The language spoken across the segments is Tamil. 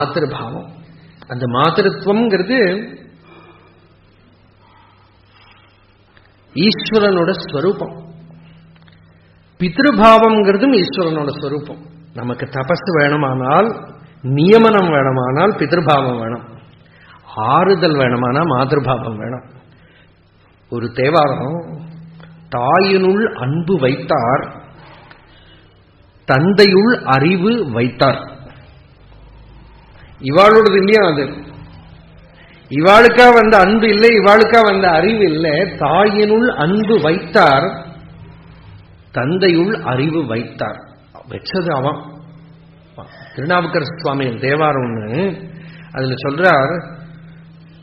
மாத்திருபாவம். அந்த மாத்திருத்துவம்ங்கிறது ஈஸ்வரனோட ஸ்வரூபம். பித்ருபாவம்ங்கிறதும் ஈஸ்வரனோட ஸ்வரூபம். நமக்கு தபஸ் வேணுமானால், நியமனம் வேணுமானால் பித்ருபாவம் வேணும், ஆறுதல் வேணுமானா மாதృபாவம் வேணும். ஒரு தேவாரம், தாயினுள் அன்பு வைத்தார், தந்தையுள் அறிவு வைத்தார். இவாளோடது இல்லையா அது? இவாளுக்கா வந்த அன்பு இல்லை, இவாளுக்கா வந்த அறிவு இல்லை. தாயினுள் அன்பு வைத்தார், தந்தையுள் அறிவு வைத்தார். வச்சது அவன். திருநாவுக்கர சுவாமியின் தேவாரம்னு அதுல சொல்றார்.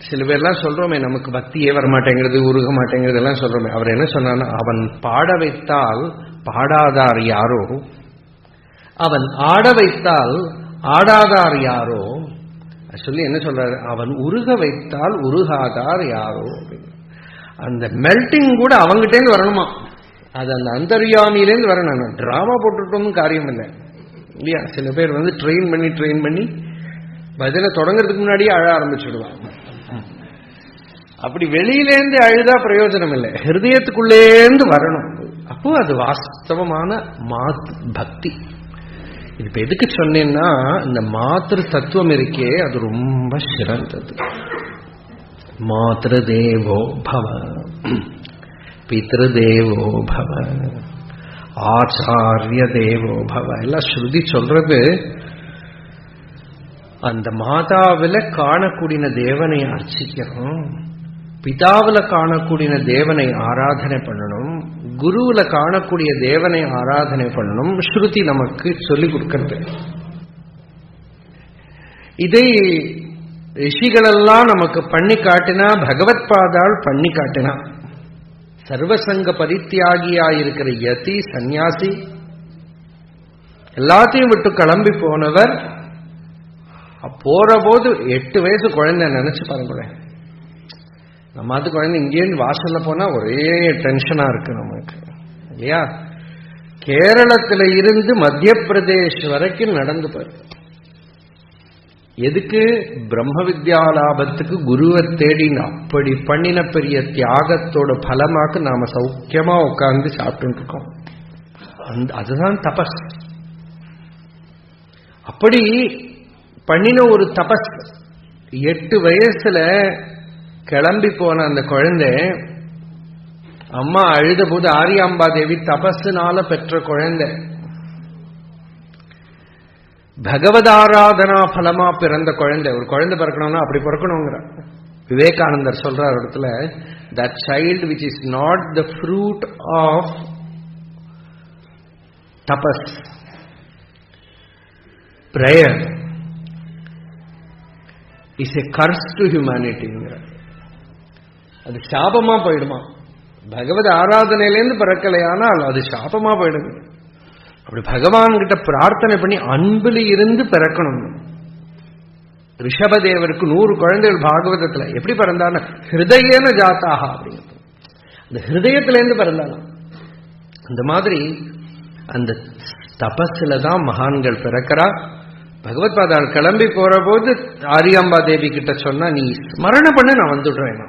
சில பேர்லாம் சொல்றோமே, நமக்கு பக்தியே வரமாட்டேங்கிறது, உருக மாட்டேங்கிறது எல்லாம் சொல்றோமே. அவர் என்ன சொன்னார்? அவன் பாட வைத்தால் பாடாதார் யாரோ, அவன் ஆட வைத்தால் ஆடாதார் யாரோ சொல்லி என்ன சொல்றாரு? அவன் உருக வைத்தால் உருகாதார் யாரோ. அந்த மெல்டிங் கூட அவங்கிட்டேருந்து வரணுமா? அது அந்த அந்தர்யாமியிலேருந்து வரணும். டிராமா போட்டுட்டோம்னு காரியம் இல்லை இல்லையா? சில பேர் ட்ரெயின் பண்ணி பதில தொடங்குறதுக்கு முன்னாடியே அழ ஆரம்பிச்சுடுவாங்க. அப்படி வெளியிலேருந்து அழுதா பிரயோஜனம் இல்லை, ஹிருதயத்துக்குள்ளேந்து வரணும். அப்போ அது வாஸ்தவமான பக்தி. இது இப்ப எதுக்கு சொன்னேன்னா, இந்த மாத்திரு தத்துவம் இருக்கே அது ரொம்ப சிறந்தது. மாத்திரு தேவோ பவ, பித்ரு தேவோ பவ, ஆச்சாரிய தேவோ பவ எல்லாம் ஸ்ருதி சொல்றது. அந்த மாதாவில காணக்கூடிய தேவனை அர்ச்சிக்கணும், பிதாவில காணக்கூடிய தேவனை ஆராதனை பண்ணணும், குருவுல காணக்கூடிய தேவனை ஆராதனை பண்ணணும். ஸ்ருதி நமக்கு சொல்லிக் கொடுக்கிறது. இதை ரிஷிகளெல்லாம் நமக்கு பண்ணி காட்டினா, பகவத் பாதாள் பண்ணி காட்டினா. சர்வசங்க பரித்தியாகியாயிருக்கிற யதி சந்நியாசி எல்லாத்தையும் விட்டு கிளம்பி போனவர் போற போது 8 வயசு குழந்தை நினைச்சு பாருங்களேன். நம்ம அது குழந்தை இங்கேருந்து வாசல்ல போனா ஒரே டென்ஷனா இருக்கு நமக்கு இல்லையா? கேரளத்துல இருந்து மத்திய பிரதேஷ் வரைக்கும் நடந்து போய் எதுக்கு? பிரம்ம வித்யாலாபத்துக்கு குருவை தேடின. அப்படி பண்ணின பெரிய தியாகத்தோட பலமாக்கு நாம சௌக்கியமா உட்கார்ந்து சாப்பிட்டு இருக்கோம். அதுதான் தபஸ். அப்படி பண்ணின ஒரு தபஸ். 8 வயசுல கிளம்பி போன அந்த குழந்தை, அம்மா அழுத போது ஆரியாம்பா தேவி தபஸுனால பெற்ற குழந்தை, பகவதாராதனா பலமா பிறந்த குழந்தை. ஒரு குழந்தை பிறக்கணும்னா அப்படி பிறக்கணுங்கிற விவேகானந்தர் சொல்றார் இடத்துல, that child which is not the fruit of tapas, prayer, is a curse to humanity. அது சாபமா போயிடுமா? பகவத் ஆராதனையிலேருந்து பிறக்கலையானால் அது சாபமா போயிடுது. அப்படி பகவான் கிட்ட பிரார்த்தனை பண்ணி அன்புல இருந்து பிறக்கணும். ரிஷபதேவருக்கு 100 குழந்தைகள் பாகவதத்துல எப்படி பிறந்தான? ஹிருதயேன ஜாத்தாக அப்படிங்கிறது, அந்த ஹிருதயத்திலேருந்து பிறந்தாலும். அந்த மாதிரி அந்த தபஸ்ல தான் மகான்கள் பிறக்கிறா. பகவத் பாதாள் கிளம்பி போற போது ஆரியாம்பா தேவி கிட்ட சொன்னா, நீ ஸ்மரண பண்ண, நான் வந்துடுறேன்.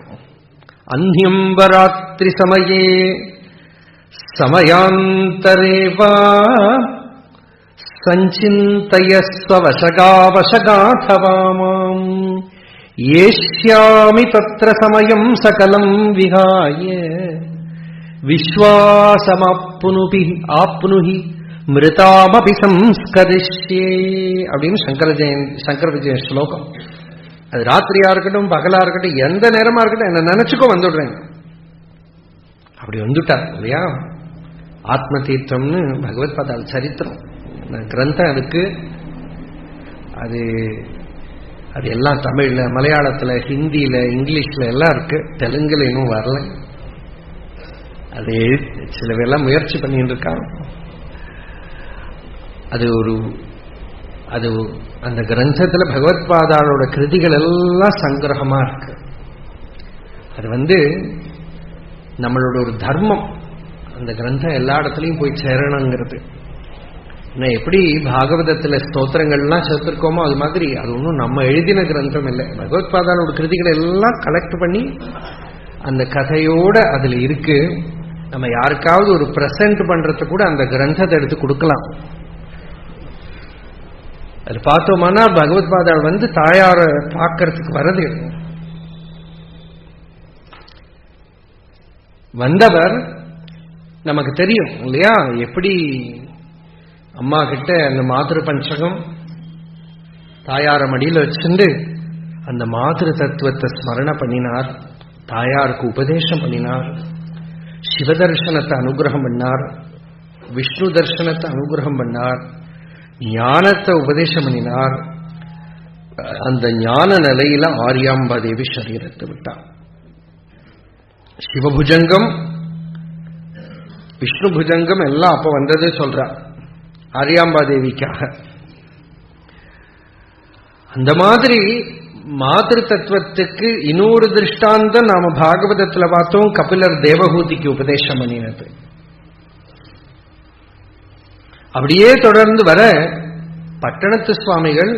அந்யம்பராத்திரி சமயே சமயாந்தரேவா சஞ்சிந்தயஸ்வ வசகாவசகாதவாமாம் ஏஷ்யாமி தத்ர சமயம் சகலம் விஹாய விஸ்வாசமாப்னுபி ஆப்னுஹி மிருதாமபி சம்ஸ்கரிஷ்யே அப்படின்னு சங்கர விஜயன் ஸ்லோகம். அது ராத்திரியா இருக்கட்டும், பகலா இருக்கட்டும், எந்த நேரமா இருக்கட்டும், என்ன நினைச்சுக்கோ வந்துடுறேன். அப்படி வந்துட்டார் இல்லையா? ஆத்ம தீர்த்தம்னு பகவத் பாதாள் சரித்திரம் கிரந்தம் இருக்கு. அது அது எல்லாம் தமிழ்ல, மலையாளத்துல, ஹிந்தியில, இங்கிலீஷ்ல எல்லாம் இருக்கு. தெலுங்குல இன்னும் வரல. அது சில பேர்லாம் முயற்சி பண்ணிட்டு இருக்காங்க. அது அந்த கிரந்தத்துல பகவத் பாதாளோட கிருதிகள் எல்லாம் சங்கிரகமா இருக்கு. அது நம்மளோட ஒரு தர்மம். அந்த கிரந்தம் எல்லா இடத்துலையும் போய் சேரணுங்கிறது. எப்படி பாகவதத்துல ஸ்தோத்திரங்கள்லாம் சேர்த்திருக்கோமோ அது மாதிரி அது ஒன்றும் நம்ம எழுதின கிரந்தம் இல்லை. பகவத்பாதாவோட கிருதிகளை எல்லாம் கலெக்ட் பண்ணி அந்த கதையோட அதுல இருக்கு. நம்ம யாருக்காவது ஒரு பிரசன்ட் பண்றது கூட அந்த கிரந்தத்தை எடுத்து கொடுக்கலாம். அது பார்த்தோம்னா பகவத்பாதாள் தாயார பார்க்கறதுக்கு வரது. வந்தவர் நமக்கு தெரியும் இல்லையா, எப்படி அம்மா கிட்ட அந்த மாத்ரு பஞ்சகம் தாயார மடியில் வச்சுண்டு அந்த மாத்ரு தத்துவத்தை ஸ்மரண பண்ணினார், தாயாருக்கு உபதேசம் பண்ணினார், சிவதர்சனத்தை அனுகிரகம் பண்ணார், விஷ்ணு தர்சனத்தை அனுகிரகம் பண்ணார், ஞானத்தை உபதேசம் பண்ணினார். அந்த ஞான நிலையில ஆரியாம்பாதேவி சரீரத்தை விட்டார். சிவபுஜங்கம் விஷ்ணு புஜங்கம் எல்லாம் அப்ப வந்தது சொல்றார் ஆரியாம்பாதேவிக்காக. அந்த மாதிரி மாத்ரு தத்துவத்துக்கு இன்னொரு திருஷ்டாந்தம் நாம பாகவதத்துல பார்த்தோம். கபிலர் தேவஹூதிக்கு உபதேசம் பண்ணினது. அப்படியே தொடர்ந்து வர பட்டணத்து சுவாமிகள்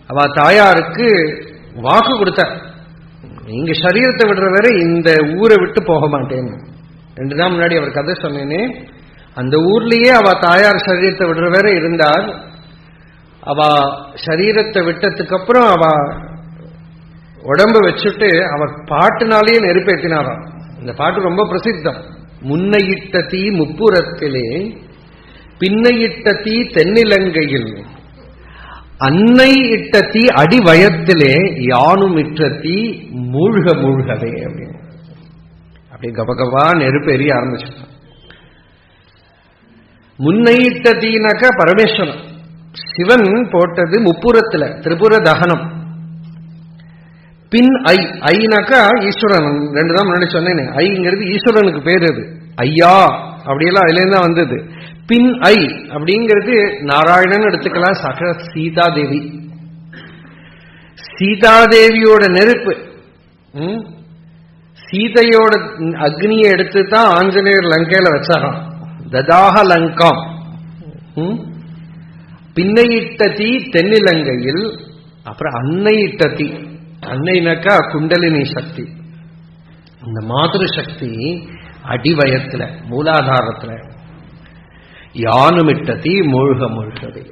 அவ தாயாருக்கு வாக்கு கொடுத்தார், நீங்க சரீரத்தை விடுற வரை இந்த ஊரை விட்டு போக மாட்டேன்னு. 2 நாள் முன்னாடி அவர் கதை சொன்னேனே, அந்த ஊர்லயே அவ தாயார் சரீரத்தை விடுற வரை இருந்தார். அவ சரீரத்தை விட்டதுக்கு அப்புறம் அவ உடம்பு வச்சுட்டு அவர் பாட்டுனாலேயே நெருப்பேற்றினாராம். இந்த பாட்டு ரொம்ப பிரசித்தம். முன்னையிட்ட தீ முப்புறத்திலே, பின்னையிட்ட தீ தென்னிலங்கையில், அன்னை இட்ட தீ அடிவயத்திலே, யானும் இட்ட தீ மூழ்க மூழ்கவே அப்படின்னு. அப்படி கபகபா நெருப்பு எரிய ஆரம்பிச்சிட்டான். முன்னையிட்ட தீனாக்கா பரமேஸ்வரன், சிவன் போட்டது முப்புறத்துல திரிபுர தகனம். பின் ஐனாக்கா ஈஸ்வரன். 2 தான் முன்னாடி சொன்னேன், ஐங்கிறது ஈஸ்வரனுக்கு பேரு. அது ஐயா அப்படியெல்லாம் அதுல இருந்தா வந்தது. பின் ஐ அப்படிங்கிறது நாராயணன் எடுத்துக்கலாம். சக சீதாதேவி, சீதாதேவியோட நெருப்பு. சீதையோட அக்னியை எடுத்து தான் ஆஞ்சநேயர் லங்கையில வச்சாராம். ததாக லங்காம். பின்னையிட்ட தீ தென்னிலங்கையில், அப்புறம் அன்னை இட்ட தீ. அன்னைனாக்கா குண்டலினி சக்தி. இந்த மாத்ரு சக்தி அடிவயத்துல மூலாதாரத்துல, யானுமிட்ட தீ மூழ்க மூழ்கவே.